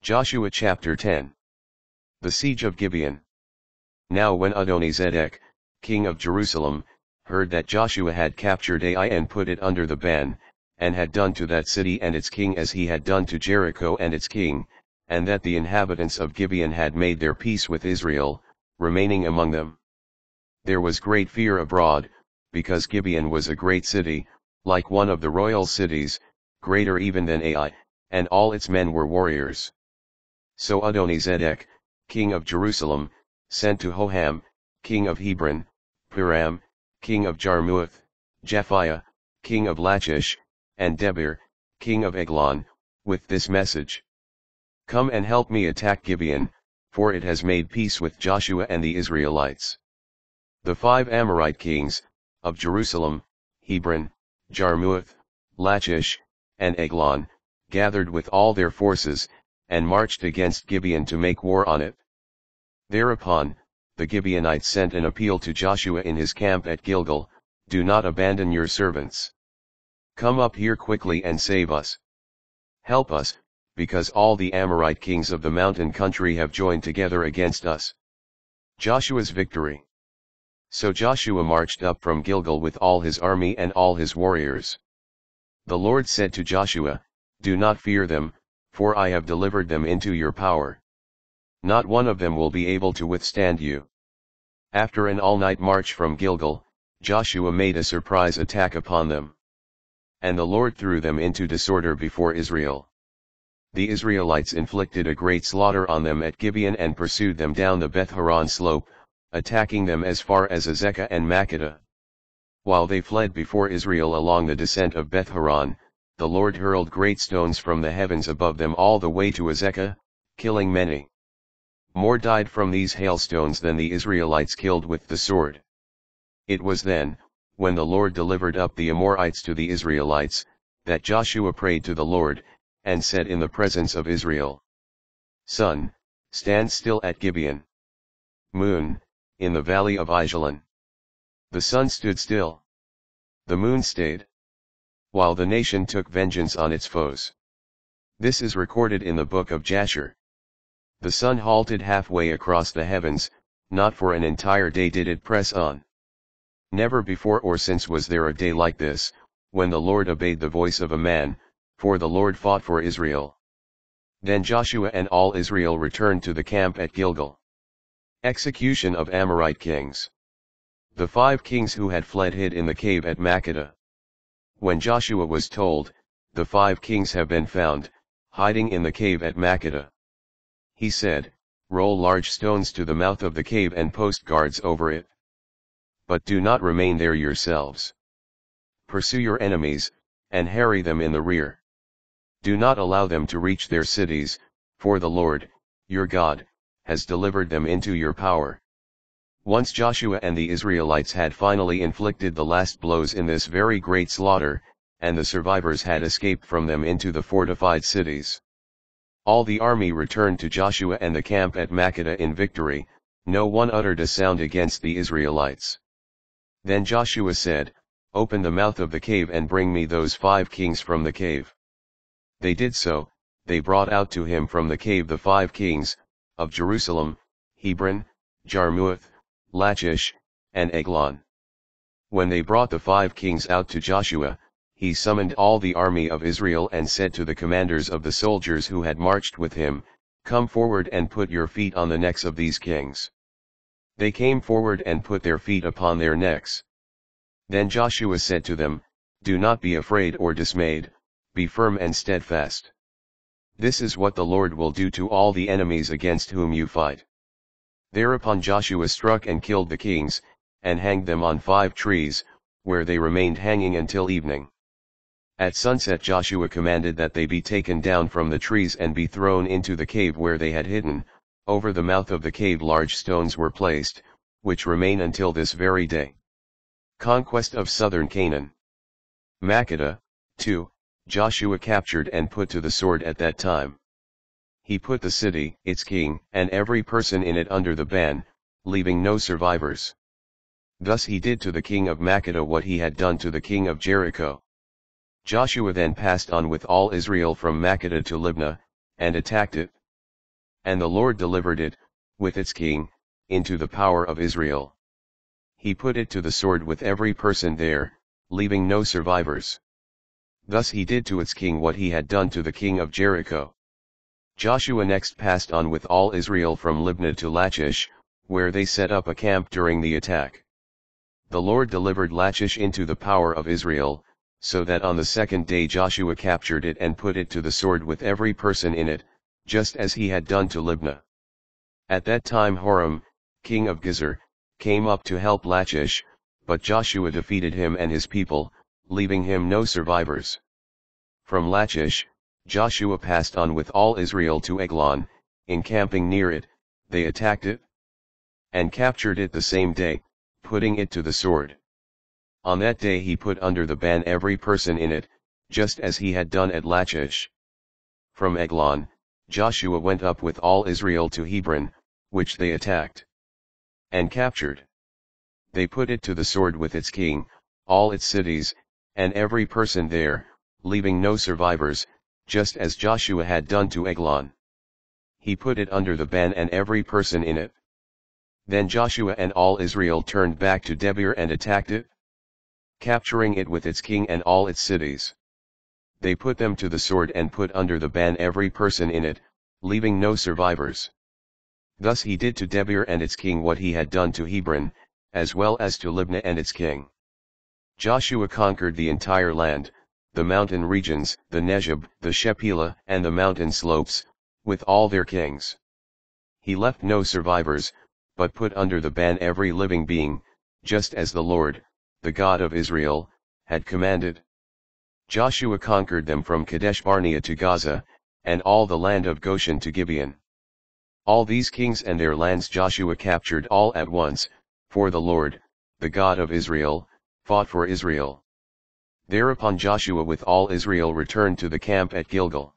Joshua chapter 10. The siege of Gibeon. Now when Adoni-Zedek, king of Jerusalem, heard that Joshua had captured Ai and put it under the ban, and had done to that city and its king as he had done to Jericho and its king, and that the inhabitants of Gibeon had made their peace with Israel, remaining among them, there was great fear abroad, because Gibeon was a great city, like one of the royal cities, greater even than Ai, and all its men were warriors. So Adoni-Zedek, king of Jerusalem, sent to Hoham, king of Hebron, Piram, king of Jarmuth, Japhiah, king of Lachish, and Debir, king of Eglon, with this message: Come and help me attack Gibeon, for it has made peace with Joshua and the Israelites. The 5 Amorite kings, of Jerusalem, Hebron, Jarmuth, Lachish, and Eglon, gathered with all their forces, and marched against Gibeon to make war on it. Thereupon, the Gibeonites sent an appeal to Joshua in his camp at Gilgal: Do not abandon your servants. Come up here quickly and save us. Help us, because all the Amorite kings of the mountain country have joined together against us. Joshua's victory. So Joshua marched up from Gilgal with all his army and all his warriors. The Lord said to Joshua, Do not fear them, for I have delivered them into your power. Not one of them will be able to withstand you. After an all-night march from Gilgal, Joshua made a surprise attack upon them. And the Lord threw them into disorder before Israel. The Israelites inflicted a great slaughter on them at Gibeon and pursued them down the Beth-horon slope, attacking them as far as Azekah and Makkedah. While they fled before Israel along the descent of Beth-horon, the Lord hurled great stones from the heavens above them all the way to Azekah, killing many. More died from these hailstones than the Israelites killed with the sword. It was then, when the Lord delivered up the Amorites to the Israelites, that Joshua prayed to the Lord, and said in the presence of Israel: Sun, stand still at Gibeon. Moon, in the valley of Ajalon. The sun stood still. The moon stayed. While the nation took vengeance on its foes. This is recorded in the book of Jasher. The sun halted halfway across the heavens, not for an entire day did it press on. Never before or since was there a day like this, when the Lord obeyed the voice of a man, for the Lord fought for Israel. Then Joshua and all Israel returned to the camp at Gilgal. Execution of Amorite kings. The 5 kings who had fled hid in the cave at Makkedah. When Joshua was told, The 5 kings have been found, hiding in the cave at Makkedah, he said, Roll large stones to the mouth of the cave and post guards over it. But do not remain there yourselves. Pursue your enemies, and harry them in the rear. Do not allow them to reach their cities, for the Lord, your God, has delivered them into your power. Once Joshua and the Israelites had finally inflicted the last blows in this very great slaughter, and the survivors had escaped from them into the fortified cities. All the army returned to Joshua and the camp at Makkedah in victory, no one uttered a sound against the Israelites. Then Joshua said, Open the mouth of the cave and bring me those 5 kings from the cave. They did so. They brought out to him from the cave the 5 kings, of Jerusalem, Hebron, Jarmuth, Lachish, and Eglon. When they brought the 5 kings out to Joshua, he summoned all the army of Israel and said to the commanders of the soldiers who had marched with him, Come forward and put your feet on the necks of these kings. They came forward and put their feet upon their necks. Then Joshua said to them, Do not be afraid or dismayed, be firm and steadfast. This is what the Lord will do to all the enemies against whom you fight. Thereupon Joshua struck and killed the kings, and hanged them on 5 trees, where they remained hanging until evening. At sunset Joshua commanded that they be taken down from the trees and be thrown into the cave where they had hidden. Over the mouth of the cave large stones were placed, which remain until this very day. Conquest of southern Canaan. Makkedah, 2, Joshua captured and put to the sword at that time. He put the city, its king, and every person in it under the ban, leaving no survivors. Thus he did to the king of Makkedah what he had done to the king of Jericho. Joshua then passed on with all Israel from Makkedah to Libnah, and attacked it. And the Lord delivered it, with its king, into the power of Israel. He put it to the sword with every person there, leaving no survivors. Thus he did to its king what he had done to the king of Jericho. Joshua next passed on with all Israel from Libnah to Lachish, where they set up a camp during the attack. The Lord delivered Lachish into the power of Israel, so that on the second day Joshua captured it and put it to the sword with every person in it, just as he had done to Libnah. At that time Horam, king of Gezer, came up to help Lachish, but Joshua defeated him and his people, leaving him no survivors. From Lachish, Joshua passed on with all Israel to Eglon, encamping near it, they attacked it and captured it the same day, putting it to the sword. On that day he put under the ban every person in it, just as he had done at Lachish. From Eglon, Joshua went up with all Israel to Hebron, which they attacked and captured. They put it to the sword with its king, all its cities, and every person there, leaving no survivors, just as Joshua had done to Eglon. He put it under the ban and every person in it. Then Joshua and all Israel turned back to Debir and attacked it, capturing it with its king and all its cities. They put them to the sword and put under the ban every person in it, leaving no survivors. Thus he did to Debir and its king what he had done to Hebron, as well as to Libnah and its king. Joshua conquered the entire land, the mountain regions, the Negeb, the Shephelah, and the mountain slopes, with all their kings. He left no survivors, but put under the ban every living being, just as the Lord, the God of Israel, had commanded. Joshua conquered them from Kadesh Barnea to Gaza, and all the land of Goshen to Gibeon. All these kings and their lands Joshua captured all at once, for the Lord, the God of Israel, fought for Israel. Thereupon Joshua with all Israel returned to the camp at Gilgal.